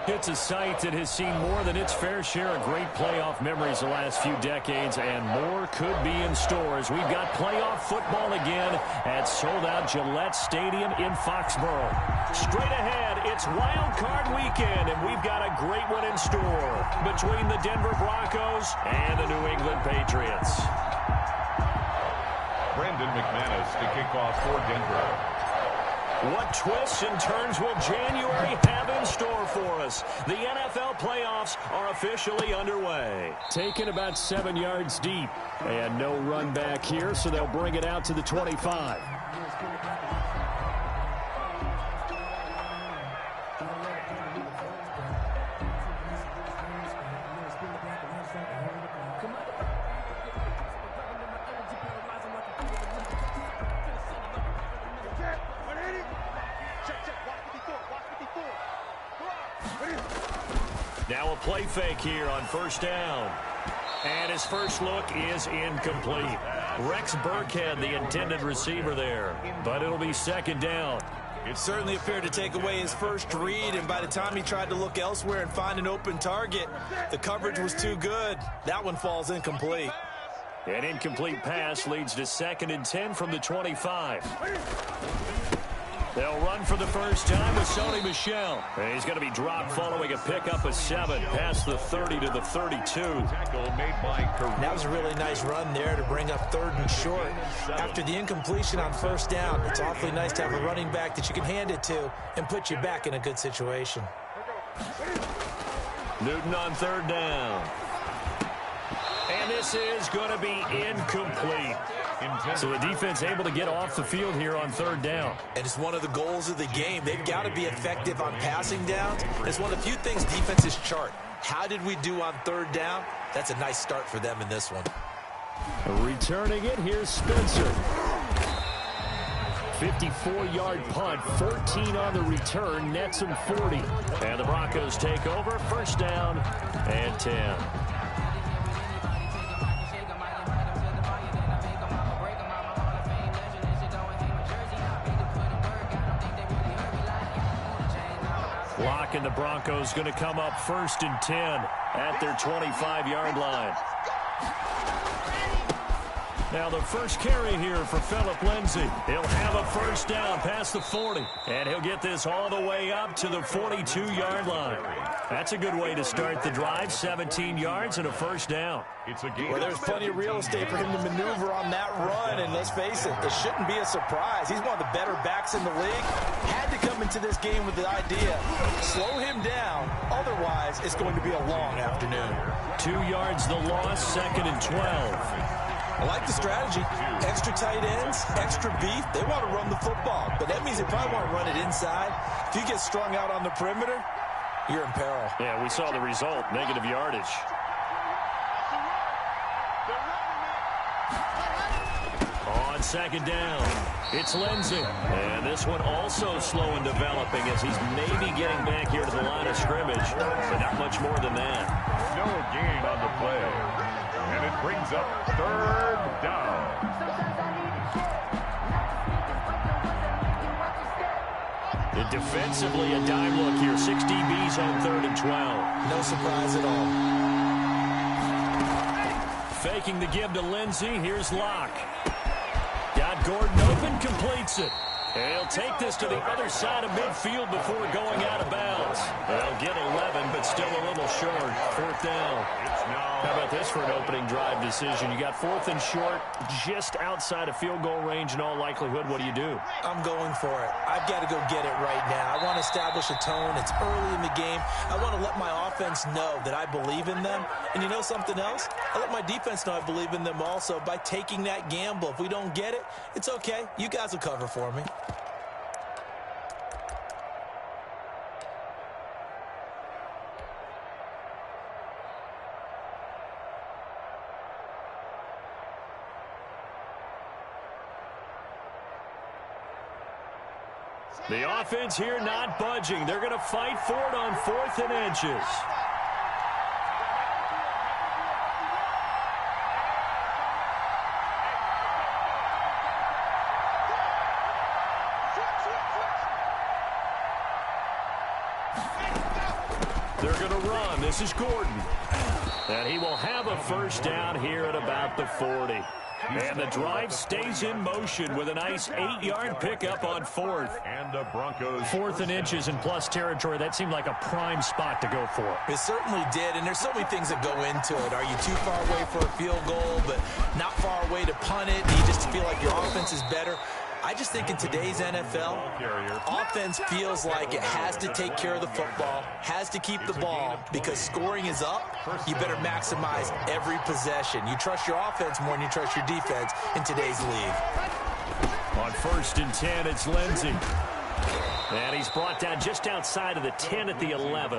It's a site that has seen more than its fair share of great playoff memories the last few decades, and more could be in store as we've got playoff football again at sold-out Gillette Stadium in Foxborough. Straight ahead, it's Wild Card Weekend, and we've got a great one in store between the Denver Broncos and the New England Patriots. Brandon McManus to kick off for Denver. What twists and turns will January have in store for us? The NFL playoffs are officially underway. Taken about 7 yards deep. And no run back here, so they'll bring it out to the 25. Now a play fake here on first down. And his first look is incomplete. Rex Burkhead, the intended receiver there. But it'll be second down. It certainly appeared to take away his first read, and by the time he tried to look elsewhere and find an open target, the coverage was too good. That one falls incomplete. An incomplete pass leads to 2nd and 10 from the 25. They'll run for the first time with Sony Michel. And he's going to be dropped following a pickup of 7 past the 30 to the 32. That was a really nice run there to bring up 3rd and short. After the incompletion on first down, it's awfully nice to have a running back that you can hand it to and put you back in a good situation. Newton on 3rd down. And this is going to be incomplete. So the defense able to get off the field here on 3rd down. And it's one of the goals of the game. They've got to be effective on passing downs. It's one of the few things defenses chart. How did we do on 3rd down? That's a nice start for them in this one. Returning it, here's Spencer. 54-yard punt, 14 on the return, nets him 40. And the Broncos take over, first down and 10. Lock and the Broncos going to come up 1st and 10 at their 25-yard line. Now the first carry here for Phillip Lindsay. He'll have a first down past the 40. And he'll get this all the way up to the 42-yard line. That's a good way to start the drive. 17 yards and a first down. Well, there's plenty of real estate for him to maneuver on that run. And let's face it, it shouldn't be a surprise. He's one of the better backs in the league. Had to come into this game with the idea, slow him down. Otherwise, it's going to be a long afternoon. 2 yards the loss, 2nd and 12. I like the strategy. Extra tight ends, extra beef. They want to run the football, but that means they probably want to run it inside. If you get strung out on the perimeter, you're in peril. Yeah, we saw the result, negative yardage. On 2nd down, it's Lindsay. And this one also slow in developing as he's maybe getting back here to the line of scrimmage, but not much more than that. No gain on the play. And it brings up 3rd down. And defensively, a dime look here. 6 DBs on 3rd and 12. No surprise at all. Faking the give to Lindsay. Here's Locke. Got Gordon open, completes it. And he'll take this to the other side of midfield before going out of bounds. They'll get 11, but still a little short. 4th down. How about this for an opening drive decision? You got 4th and short, just outside of field goal range in all likelihood. What do you do? I'm going for it. I've got to go get it right now. I want to establish a tone. It's early in the game. I want to let my offense know that I believe in them. And you know something else? I let my defense know I believe in them also by taking that gamble. If we don't get it, it's okay. You guys will cover for me. The offense here not budging. They're going to fight for it on 4th and inches. They're going to run. This is Gordon. And he will have a first down here at about the 40. And the drive stays in motion with a nice 8-yard pickup on fourth. And the Broncos. 4th and inches in plus territory. That seemed like a prime spot to go for. It certainly did, and there's so many things that go into it. Are you too far away for a field goal, but not far away to punt it? Do you just feel like your offense is better? I just think in today's NFL, offense feels like it has to take care of the football, has to keep the ball, because scoring is up. You better maximize every possession. You trust your offense more than you trust your defense in today's league. On 1st and 10, it's Lindsey. And he's brought down just outside of the 10 at the 11.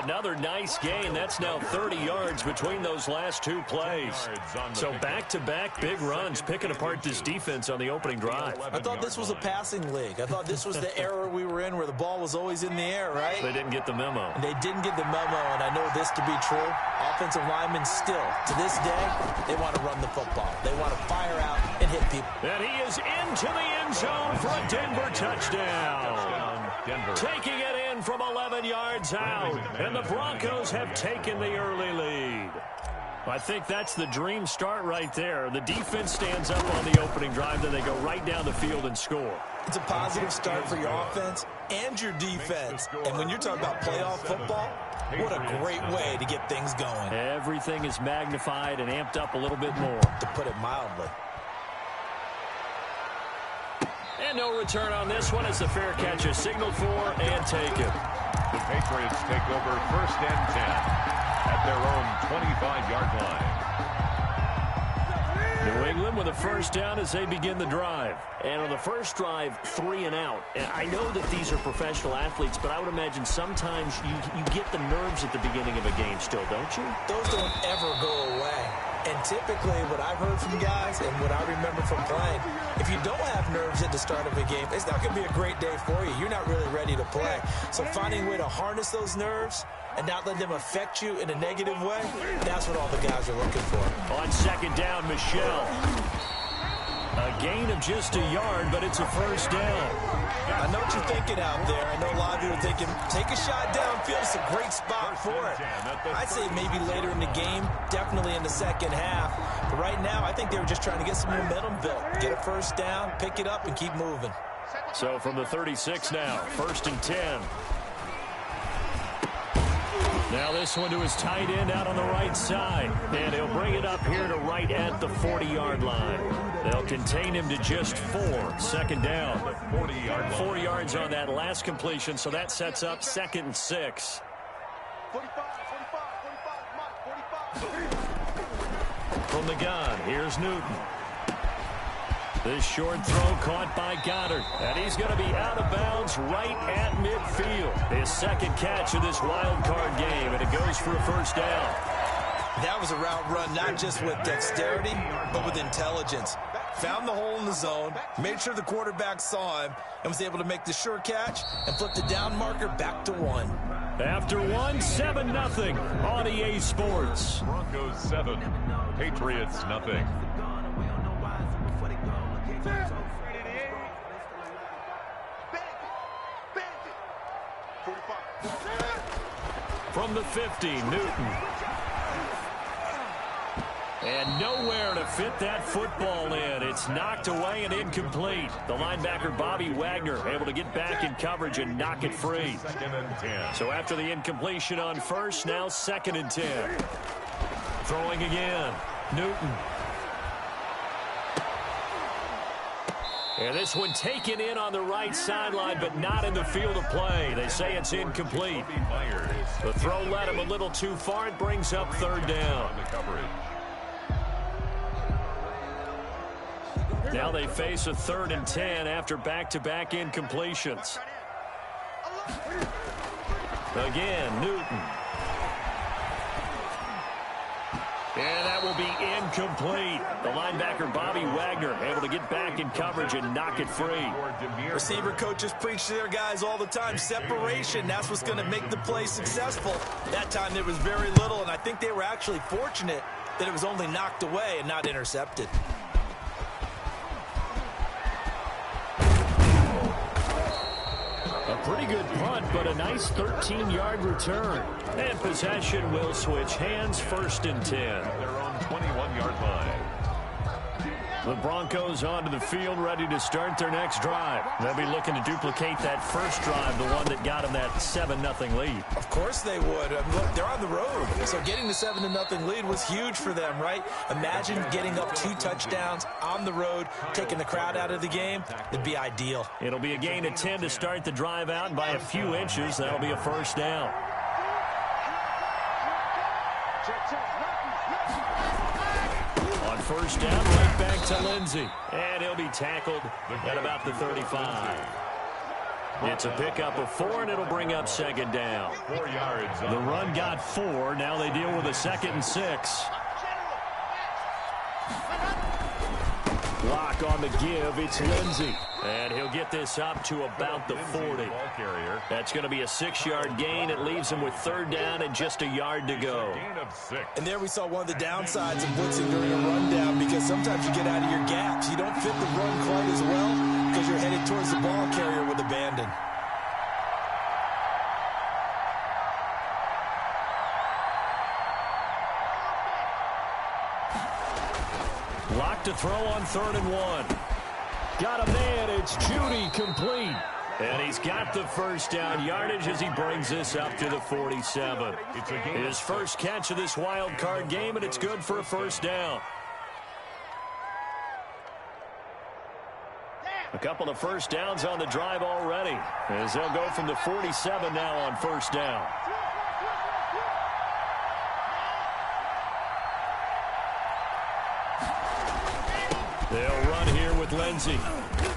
Another nice gain. That's now 30 yards between those last two plays. So back-to-back big runs, picking apart this defense on the opening drive. I thought this was a passing league. I thought this was the era we were in where the ball was always in the air, right? They didn't get the memo. And they didn't get the memo, and I know this to be true. Offensive linemen still, to this day, they want to run the football. They want to fire out and hit people. And he is into the end zone for a Denver touchdown. Taking it in from 11 yards out. And the Broncos have taken the early lead. I think that's the dream start right there. The defense stands up on the opening drive, then they go right down the field and score. It's a positive start for your offense and your defense. And when you're talking about playoff football, what a great way to get things going. Everything is magnified and amped up a little bit more. To put it mildly. And no return on this one as the fair catch is signaled for and taken. The Patriots take over 1st and 10 at their own 25-yard line. New England with a first down as they begin the drive. And on the first drive, 3 and out. And I know that these are professional athletes, but I would imagine sometimes you get the nerves at the beginning of a game still, don't you? Those don't ever go away. And typically what I've heard from guys and what I remember from playing, if you don't have nerves at the start of a game, it's not going to be a great day for you. You're not really ready to play. So finding a way to harness those nerves and not let them affect you in a negative way, that's what all the guys are looking for. On 2nd down, Michelle. A gain of just a yard, but it's a first down. I know what you're thinking out there. I know a lot of you are thinking, take a shot downfield. It's a great spot for it. I'd say maybe later in the game, definitely in the second half. But right now, I think they were just trying to get some momentum built. Get a first down, pick it up, and keep moving. So from the 36 now, 1st and 10. Now this one to his tight end out on the right side. And he'll bring it up here to right at the 40-yard line. They'll contain him to just 4. 2nd down. 4 yards on that last completion, so that sets up 2nd and 6. From the gun, here's Newton. This short throw caught by Goddard. And he's going to be out of bounds right at midfield. His second catch of this wild card game, and it goes for a first down. That was a route run, not just with dexterity, but with intelligence. Found the hole in the zone, made sure the quarterback saw him, and was able to make the sure catch and flip the down marker back to 1. After 1, 7-0 on EA Sports. Broncos 7, Patriots nothing. From the 50, Newton. And nowhere to fit that football in. It's knocked away and incomplete. The linebacker, Bobby Wagner, able to get back in coverage and knock it free. 2nd and 10. So after the incompletion on first, now 2nd and 10. Throwing again. Newton. And this one taken in on the right sideline, but not in the field of play. They say it's incomplete. The throw led him a little too far. It brings up 3rd down. Now they face a 3rd and 10 after back-to-back incompletions. Again, Newton. And that will be incomplete. The linebacker, Bobby Wagner, able to get back in coverage and knock it free. Receiver coaches preach to their guys all the time. Separation, that's what's going to make the play successful. That time there was very little, and I think they were actually fortunate that it was only knocked away and not intercepted. A pretty good punt, but a nice 13-yard return. And possession will switch hands, 1st and 10. Their own 21-yard line. The Broncos onto the field, ready to start their next drive. They'll be looking to duplicate that first drive, the one that got them that 7-0 lead. Of course they would. Look, they're on the road, so getting the 7-0 lead was huge for them, right? Imagine getting up 2 touchdowns on the road, taking the crowd out of the game. It'd be ideal. It'll be a gain of 10 to start the drive out, and by a few inches, that'll be a first down. On first down, right back to Lindsey. And he'll be tackled at about the 35. It's a pickup of 4, and it'll bring up 2nd down. 4 yards. The run got 4. Now they deal with a 2nd and 6. Block on the give. It's Lindsey. And he'll get this up to about the 40. That's going to be a 6-yard gain. It leaves him with 3rd down and just a yard to go. And there we saw one of the downsides of blitzing during a rundown, because sometimes you get out of your gaps. You don't fit the run quite as well because you're headed towards the ball carrier with abandon. Lock to throw on 3rd and 1. Got a man. It's Judy, complete. And he's got the first down yardage as he brings this up to the 47. His first catch of this wild card game, and it's good for a first down. A couple of first downs on the drive already, as they'll go from the 47 now on first down. They'll run here with Lindsey.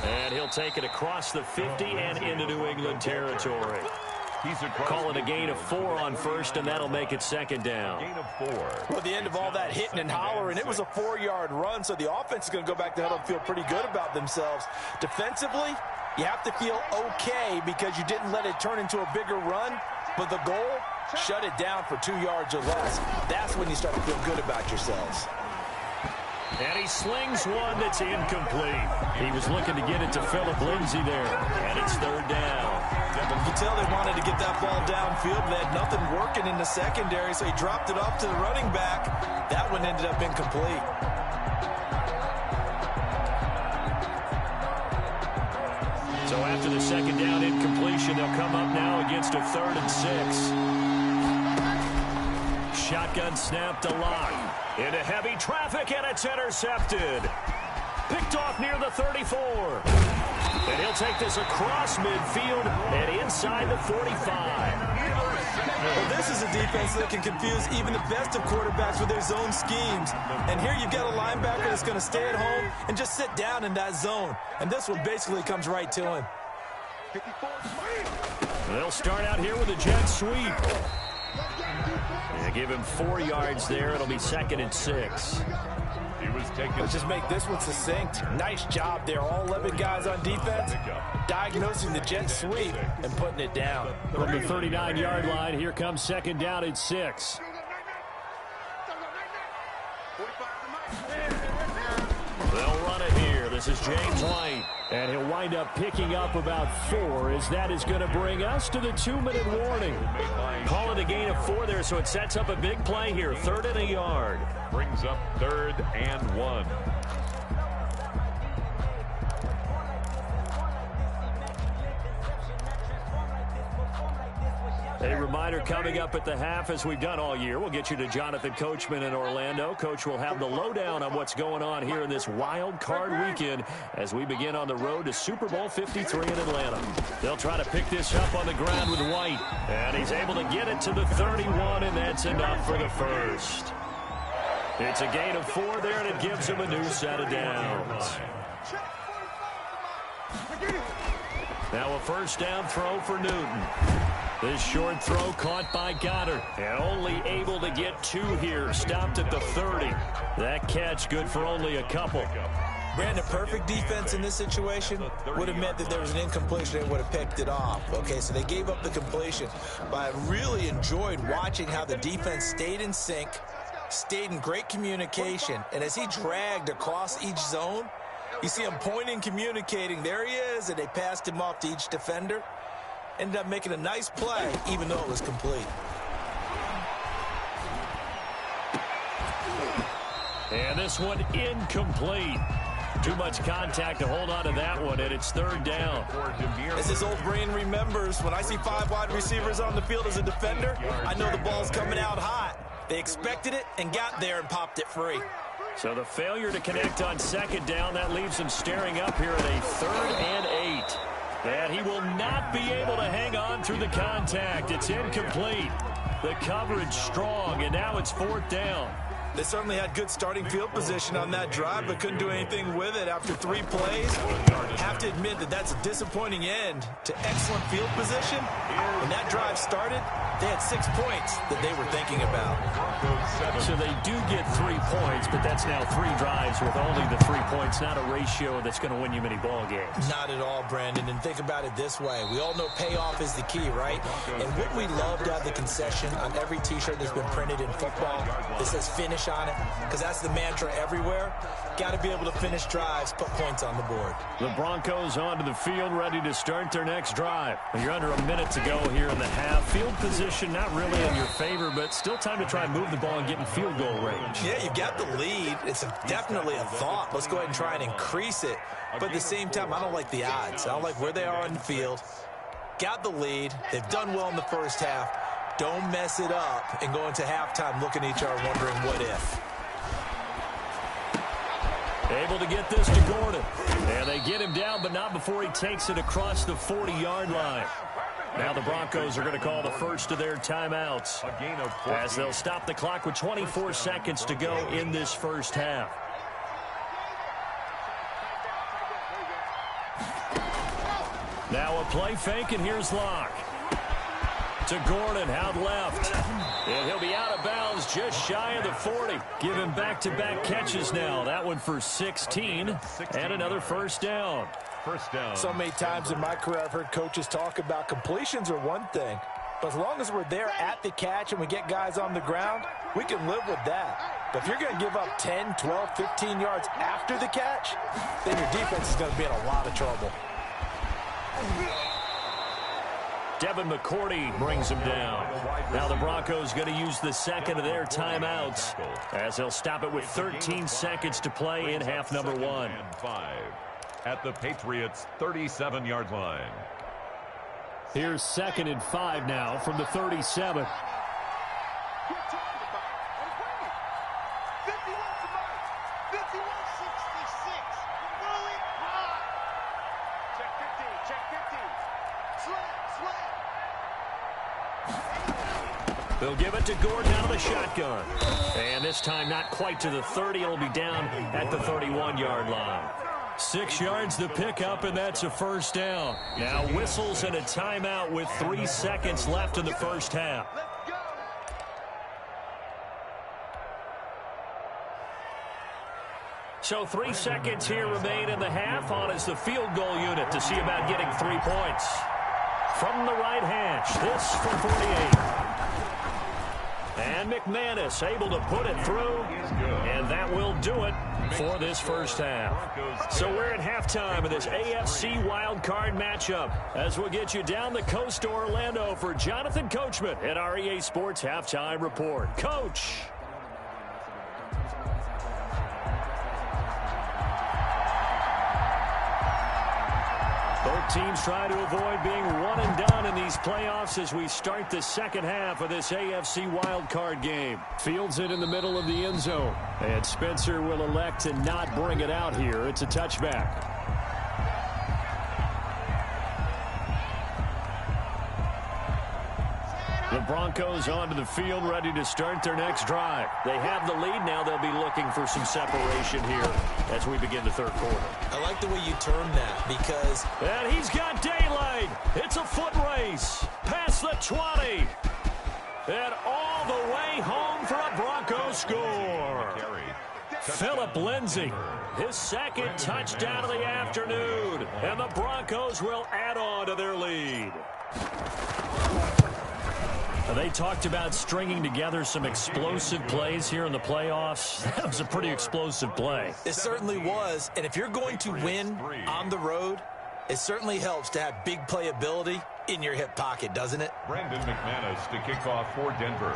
And he'll take it across the 50 and into New England territory. Call it a gain of 4 on first, and that'll make it 2nd down. Gain of 4. Well, at the end of all that hitting and hollering, it was a 4-yard run, so the offense is going to go back to huddle and feel pretty good about themselves. Defensively, you have to feel okay because you didn't let it turn into a bigger run, but the goal, shut it down for 2 yards or less. That's when you start to feel good about yourselves. And he slings one that's incomplete. He was looking to get it to Phillip Lindsey there, and it's 3rd down. You can tell they wanted to get that ball downfield. They had nothing working in the secondary, so he dropped it off to the running back. That one ended up incomplete. So after the 2nd down incompletion, they'll come up now against a 3rd and 6. Shotgun snap to Locke. Into heavy traffic, and it's intercepted. Picked off near the 34. And he'll take this across midfield and inside the 45. Well, this is a defense that can confuse even the best of quarterbacks with their zone schemes. And here you've got a linebacker that's going to stay at home and just sit down in that zone. And this one basically comes right to him. They'll start out here with a jet sweep. They give him 4 yards there. It'll be 2nd and 6. Let's just make this one succinct. Nice job there. All 11 guys on defense diagnosing the jet sweep and putting it down. From the 39-yard line, here comes 2nd down at 6. They'll run it here. This is James White. And he'll wind up picking up about 4, as that is going to bring us to the 2-minute warning. Call it a gain of 4 there, so it sets up a big play here. 3rd and a yard. Brings up 3rd and 1. A reminder coming up at the half, as we've done all year. We'll get you to Jonathan Coachman in Orlando. Coach will have the lowdown on what's going on here in this wild card weekend as we begin on the road to Super Bowl 53 in Atlanta. They'll try to pick this up on the ground with White. And he's able to get it to the 31, and that's enough for the first. It's a gain of 4 there, and it gives him a new set of downs. Now a first down throw for Newton. This short throw caught by Goddard, and only able to get 2 here. Stopped at the 30. That catch good for only a couple. Brandon, perfect defense in this situation would have meant that there was an incompletion and would have picked it off. Okay, so they gave up the completion. But I really enjoyed watching how the defense stayed in sync, stayed in great communication, and as he dragged across each zone, you see him pointing, communicating. There he is, and they passed him off to each defender. ended up making a nice play, even though it was complete. And this one incomplete. Too much contact to hold on to that one, and it's third down. As his old brain remembers, when I see 5 wide receivers on the field as a defender, I know the ball's coming out hot. They expected it and got there and popped it free. So the failure to connect on second down, that leaves him staring up here at a 3rd and 8. And he will not be able to hang on through the contact. It's incomplete. The coverage strong, and now it's 4th down. They certainly had good starting field position on that drive, but couldn't do anything with it after 3 plays. Have to admit that that's a disappointing end to excellent field position. When that drive started, they had 6 points that they were thinking about. So they do get 3 points, but that's now 3 drives with only the 3 points, not a ratio that's going to win you many ball games. Not at all, Brandon, and think about it this way. We all know payoff is the key, right? And wouldn't we love to have the concession on every T-shirt that's been printed in football that says finish on it? Because that's the mantra everywhere. Got to be able to finish drives, put points on the board. The Broncos onto the field, ready to start their next drive. You're under a minute to go here in the half. Field position not really in your favor, but still time to try and move the ball and get in field goal range. Yeah, you've got the lead. It's definitely a thought. Let's go ahead and try and increase it. But at the same time, I don't like the odds. I don't like where they are on the field. Got the lead. They've done well in the first half. Don't mess it up and go into halftime looking at each other wondering what if. Able to get this to Gordon. And they get him down, but not before he takes it across the 40-yard line. Now the Broncos are going to call the first of their timeouts as they'll stop the clock with 24 seconds to go in this first half. Now a play fake, and here's Locke. To Gordon, out left. And he'll be out of bounds just shy of the 40. Give him back-to-back catches now. That one for 16 and another first down. So many times in my career I've heard coaches talk about completions are one thing, but as long as we're there at the catch and we get guys on the ground, we can live with that. But if you're going to give up 10, 12, 15 yards after the catch, then your defense is going to be in a lot of trouble. Devin McCourty brings him down. Now the Broncos going to use the second of their timeouts as they'll stop it with 13 seconds to play in half number 1. At the Patriots' 37-yard line. Here's 2nd and 5 now from the 37. They'll give it to Gordon out of the shotgun. And this time not quite to the 30. It'll be down at the 31-yard line. 6 yards to pick up, and that's a first down. Now whistles and a timeout with 3 seconds left in the first half. So 3 seconds here remain in the half. On is the field goal unit to see about getting 3 points. From the right hash, this from 48. And McManus able to put it through, and that will do it for this first half. So we're at halftime of this AFC wildcard matchup as we'll get you down the coast to Orlando for Jonathan Coachman at our EA Sports Halftime Report. Coach. Both teams try to avoid being one and done in these playoffs as we start the second half of this AFC wildcard game. Fields it in the middle of the end zone. And Spencer will elect to not bring it out here. It's a touchback. The Broncos onto the field, ready to start their next drive. They have the lead. Now they'll be looking for some separation here as we begin the third quarter. I like the way you term that because... And he's got daylight. It's a foot race. Past the 20. And all the way home for a Bronco score. Philip Lindsay, his second touchdown of the afternoon. And the Broncos will add on to their lead. They talked about stringing together some explosive plays here in the playoffs. That was a pretty explosive play. It certainly was. And if you're going to win on the road, It certainly helps to have big playability in your hip pocket, doesn't it? Brandon McManus to kick off for Denver.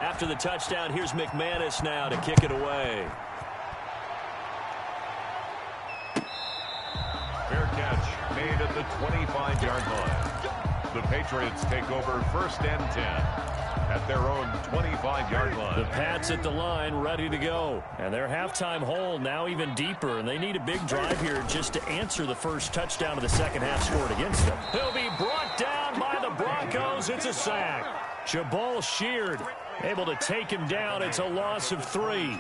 After the touchdown, here's McManus now to kick it away. Fair catch made at the 25-yard line. The Patriots take over 1st and 10 at their own 25-yard line. The Pats at the line ready to go. And their halftime hole now even deeper. And they need a big drive here just to answer the first touchdown of the second half scored against them. He'll be brought down by the Broncos. It's a sack. Jabal Sheard able to take him down. It's a loss of 3.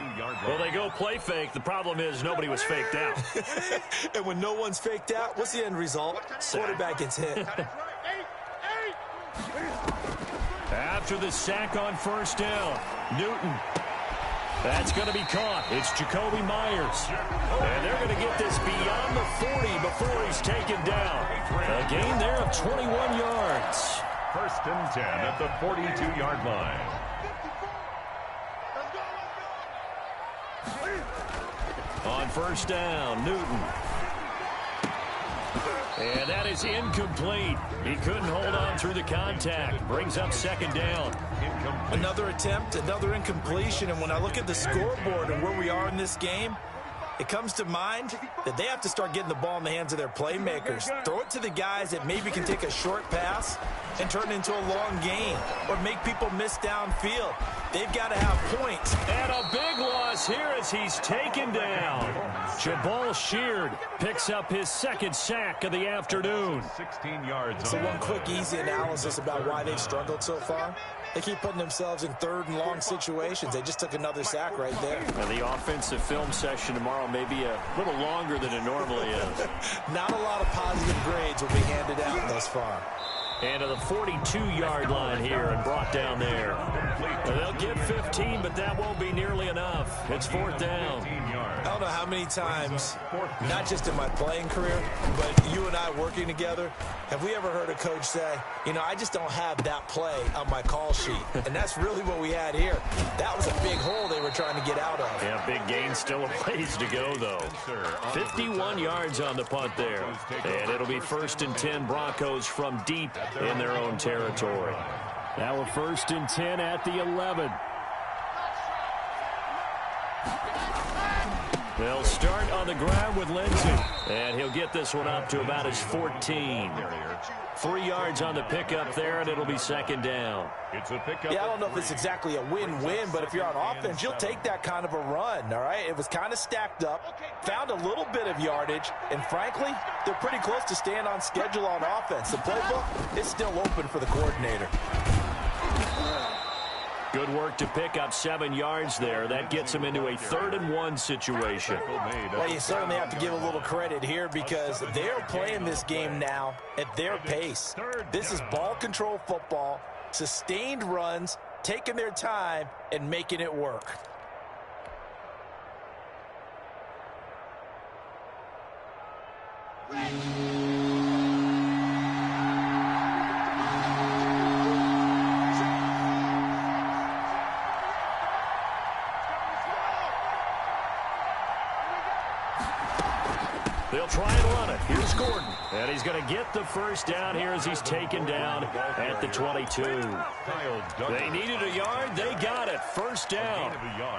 Well, they go play fake. The problem is nobody was faked out. And when no one's faked out, what's the end result? Quarterback gets hit. After the sack on 1st down, Newton. That's going to be caught. It's Jacoby Myers. And they're going to get this beyond the 40 before he's taken down. A gain there of 21 yards. 1st and 10 at the 42-yard line. On 1st down, Newton. And that is incomplete. He couldn't hold on through the contact. Brings up 2nd down. Another attempt, another incompletion. And when I look at the scoreboard and where we are in this game, it comes to mind that they have to start getting the ball in the hands of their playmakers. Throw it to the guys that maybe can take a short pass and turn it into a long gain or make people miss downfield. They've got to have points. And a big loss here as he's taken down. Jabal Sheard picks up his 2nd sack of the afternoon. 16 yards. So one quick, easy analysis about why they've struggled so far. They keep putting themselves in 3rd and long situations. They just took another sack right there. Now the offensive film session tomorrow may be a little longer than it normally is. Not a lot of positive grades will be handed out thus far. And to the 42-yard line here and brought down there. They'll get 15, but that won't be nearly enough. It's 4th down. I don't know how many times, not just in my playing career, but you and I working together, have we ever heard a coach say, you know, I just don't have that play on my call sheet. And that's really what we had here. That was a big hole they were trying to get out of. Yeah, big gain, still a ways to go, though. 51 yards on the punt there. And it'll be 1st and 10 Broncos from deep in their own territory. Now we're 1st and 10 at the 11. They'll start on the ground with Lindsey. And he'll get this one up to about his 14. 3 yards on the pickup there, and it'll be 2nd down. It's a pickup. Yeah, I don't know if it's exactly a win-win, but if you're on offense, you'll take that kind of a run, all right? It was kind of stacked up, found a little bit of yardage, and frankly, they're pretty close to staying on schedule on offense. The playbook is still open for the coordinator. Good work to pick up 7 yards there. That gets him into a 3rd and 1 situation. Well, you certainly have to give a little credit here because they're playing this game now at their pace. This is ball control football, sustained runs, taking their time, and making it work. They'll try and run it. Here's Gordon. And he's going to get the 1st down here as he's taken down at the 22. They needed a yard. They got it. 1st down.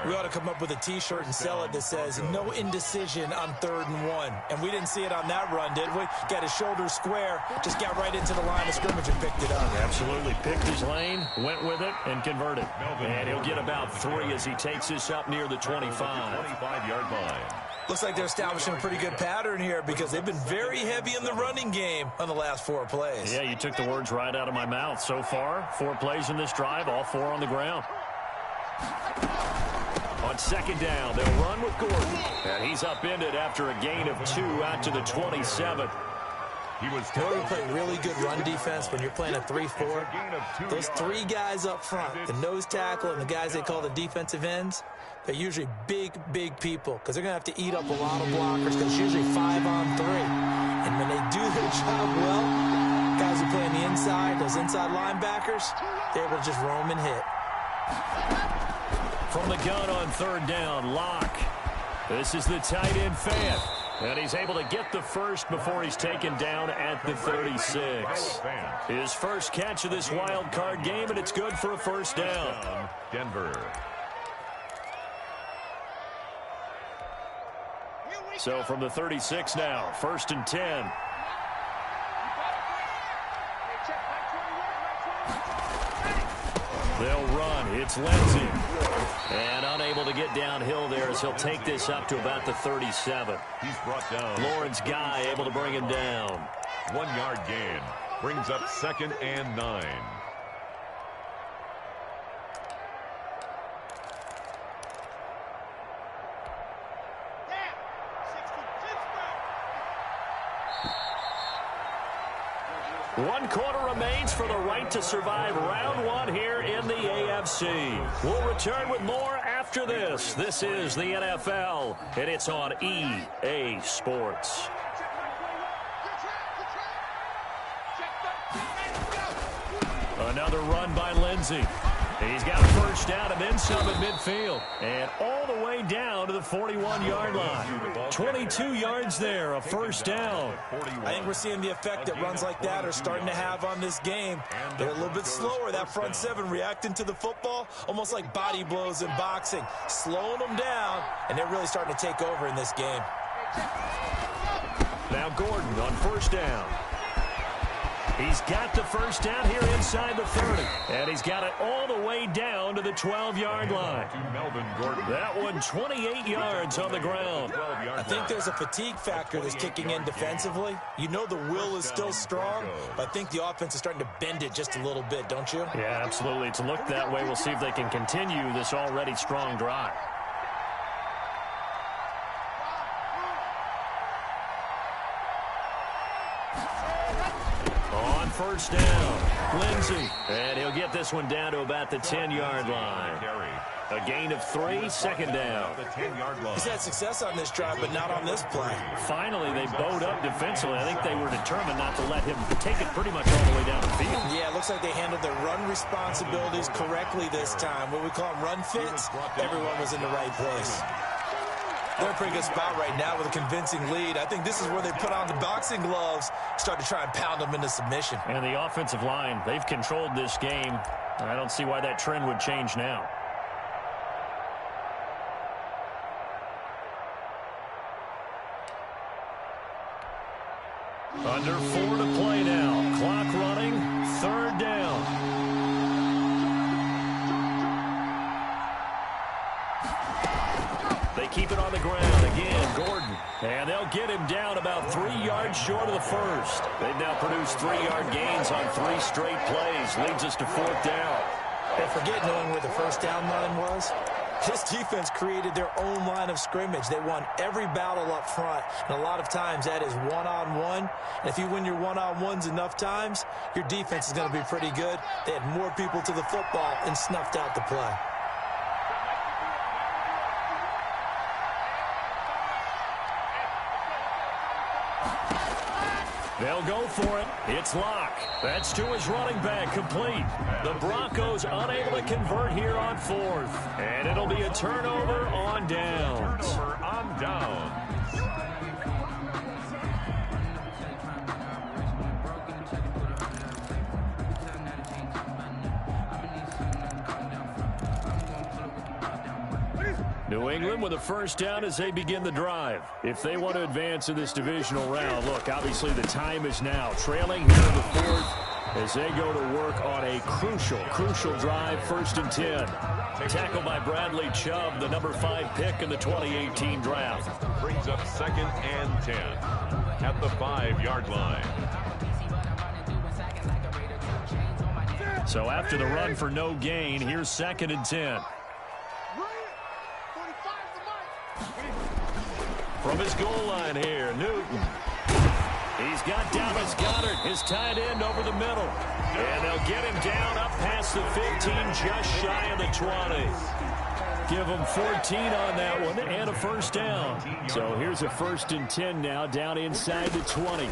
We ought to come up with a T-shirt and sell it that says, no indecision on 3rd and 1. And we didn't see it on that run, did we? Got his shoulders square, just got right into the line of scrimmage and picked it up. Absolutely. Picked his lane, went with it, and converted. And he'll get about 3 as he takes this up near the 25. 25-yard line. Looks like they're establishing a pretty good pattern here because they've been very heavy in the running game on the last 4 plays. Yeah, you took the words right out of my mouth. So far, 4 plays in this drive, all 4 on the ground. On 2nd down, they'll run with Gordon. And he's upended after a gain of 2 out to the 27. You play really good run defense when you're playing a 3-4. Those 3 guys up front, the nose tackle and the guys they call the defensive ends, they're usually big, big people because they're going to have to eat up a lot of blockers because it's usually 5-on-3. And when they do their job well, guys who play on the inside, those inside linebackers, they're able to just roam and hit. From the gun on 3rd down, Locke. This is the tight end, Fant. And he's able to get the first before he's taken down at the 36. His first catch of this wild card game, and it's good for a first down. Denver. So from the 36 now, 1st and 10. They'll run. It's Lindsey. And unable to get downhill there as he'll take this up to about the 37. He's brought down. Lawrence Guy able to bring him down. 1 yard gain. Brings up 2nd and 9. One quarter remains for the right to survive round 1 here in the AFC. We'll return with more after this. This is the NFL, and it's on EA Sports. Another run by Lindsey. He's got a first down and then some at midfield. And all the way down to the 41-yard line. 22 yards there, a first down. I think we're seeing the effect that runs like that are starting to have on this game. They're a little bit slower, that front 7 reacting to the football, almost like body blows in boxing, slowing them down, and they're really starting to take over in this game. Now Gordon on first down. He's got the first down here inside the 30. And he's got it all the way down to the 12-yard line. That one 28 yards on the ground. I think there's a fatigue factor that's kicking in defensively. You know the will is still strong, but I think the offense is starting to bend it just a little bit, don't you? Yeah, absolutely. It's looked that way. We'll see if they can continue this already strong drive. First down, Lindsey, and he'll get this one down to about the 10-yard line. A gain of 3, 2nd down. He's had success on this drive, but not on this play. Finally, they bowed up defensively. I think they were determined not to let him take it pretty much all the way down the field. Yeah, it looks like they handled their run responsibilities correctly this time. What we call them run fits, everyone was in the right place. They're in a pretty good spot right now with a convincing lead. I think this is where they put on the boxing gloves, start to try and pound them into submission. And the offensive line, they've controlled this game. I don't see why that trend would change now. Under 4 to play now. Clock running, 3rd down. They keep it on the ground. Again, Gordon. And they'll get him down about 3 yards short of the first. They've now produced 3-yard gains on 3 straight plays. Leads us to 4th down. They forget knowing where the first down line was. This defense created their own line of scrimmage. They won every battle up front. And a lot of times that is one-on-one. And if you win your one-on-ones enough times, your defense is going to be pretty good. They had more people to the football and snuffed out the play. They'll go for it. It's Locke. That's to his running back, complete. The Broncos unable to convert here on 4th. And it'll be a turnover on downs. Turnover on downs. New England with a first down as they begin the drive. If they want to advance in this divisional round, look, obviously the time is now. Trailing here in the 4th as they go to work on a crucial drive, 1st and 10. Tackled by Bradley Chubb, the number 5 pick in the 2018 draft. Brings up 2nd and 10 at the 5-yard line. So after the run for no gain, here's 2nd and 10. From his goal line here, Newton. He's got Dallas Goedert, his tight end, over the middle. And they'll get him down up past the 15, just shy of the 20. Give him 14 on that one and a first down. So here's a 1st and 10 now, down inside the 20.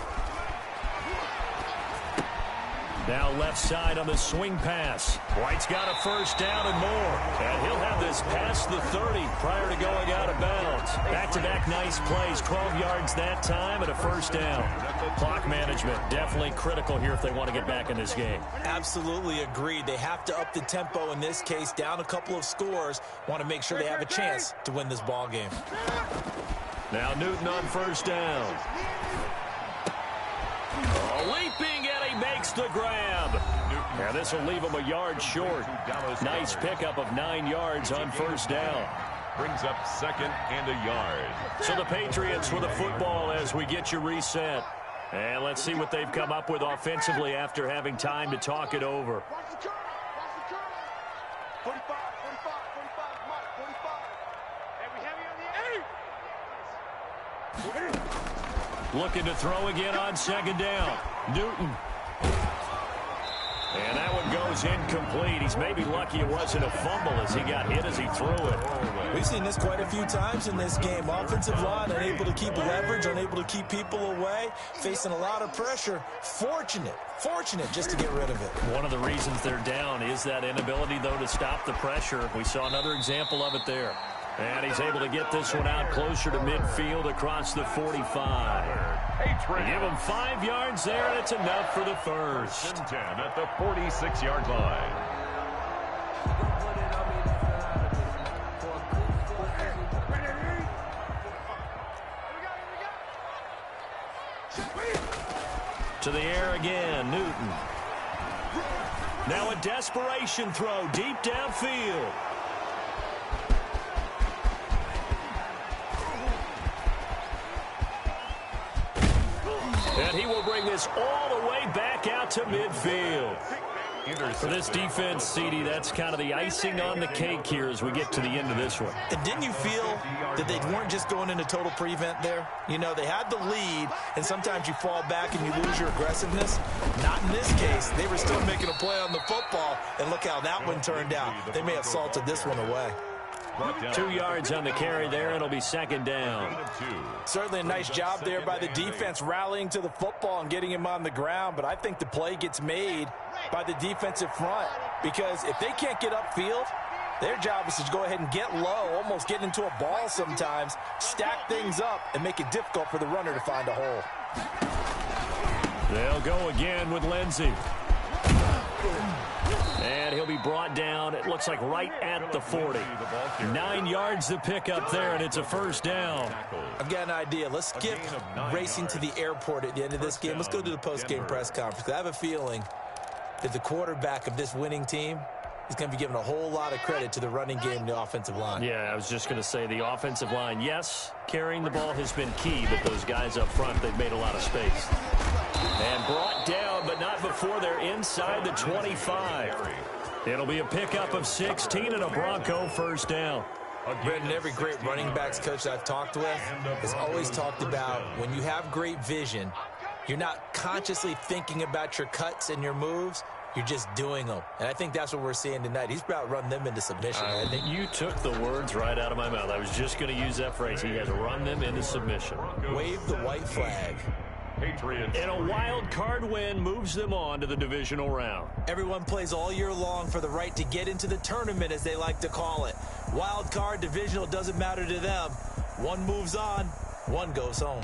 Now left side on the swing pass. White's got a first down and more. And he'll have this past the 30 prior to going out of bounds. Back-to-back nice plays. 12 yards that time and a first down. Clock management definitely critical here if they want to get back in this game. Absolutely agreed. They have to up the tempo in this case. Down a couple of scores. Want to make sure they have a chance to win this ball game. Now Newton on first down. Leaping, and he makes the grab. And this will leave him a yard short. Nice pickup of 9 yards on first down. Brings up 2nd and a yard. So the Patriots with the football as we get you reset. And let's see what they've come up with offensively after having time to talk it over. Looking to throw again on 2nd down. Newton. And that one goes incomplete. He's maybe lucky it wasn't a fumble as he got hit as he threw it. We've seen this quite a few times in this game. Offensive line unable to keep leverage, unable to keep people away, facing a lot of pressure. Fortunate just to get rid of it. One of the reasons they're down is that inability, though, to stop the pressure. We saw another example of it there. And he's able to get this one out closer to midfield across the 45. Give him 5 yards there, and it's enough for the first. 10 at the 46-yard line. To the air again, Newton. Now a desperation throw deep downfield. And he will bring this all the way back out to midfield. For this defense, CD, that's kind of the icing on the cake here as we get to the end of this one. And didn't you feel that they weren't just going into total prevent there? You know, they had the lead, and sometimes you fall back and you lose your aggressiveness. Not in this case. They were still making a play on the football, and look how that one turned out. They may have salted this one away. 2 yards on the carry there, and it'll be 2nd down. Certainly a nice job there by the defense rallying to the football and getting him on the ground, but I think the play gets made by the defensive front because if they can't get upfield, their job is to go ahead and get low, almost get into a ball sometimes, stack things up, and make it difficult for the runner to find a hole. They'll go again with Lindsey. And he'll be brought down, it looks like right at the 40. 9 yards to pick up there, and it's a first down. I've got an idea. Let's skip racing to the airport at the end of this game. Let's go to the post-game press conference. I have a feeling that the quarterback of this winning team is going to be giving a whole lot of credit to the running game and the offensive line. Yeah, I was just going to say the offensive line, yes, carrying the ball has been key, but those guys up front, they've made a lot of space. And brought down, but not before they're inside the 25. It'll be a pickup of 16 and a Bronco first down. Brendan, every great running backs coach I've talked with has always talked about when you have great vision, you're not consciously thinking about your cuts and your moves. You're just doing them. And I think that's what we're seeing tonight. He's about to run them into submission. I think you took the words right out of my mouth. I was just going to use that phrase. He has run them into submission. Wave the white flag. Patriots. And a wild card win moves them on to the divisional round. Everyone plays all year long for the right to get into the tournament, as they like to call it. Wild card, divisional, doesn't matter to them. One moves on, one goes home.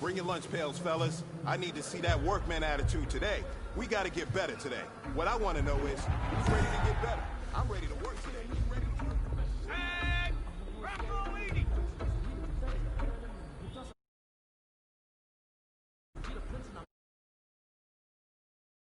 Bring your lunch pails, fellas. I need to see that workman attitude today. We got to get better today. What I want to know is, who's ready to get better?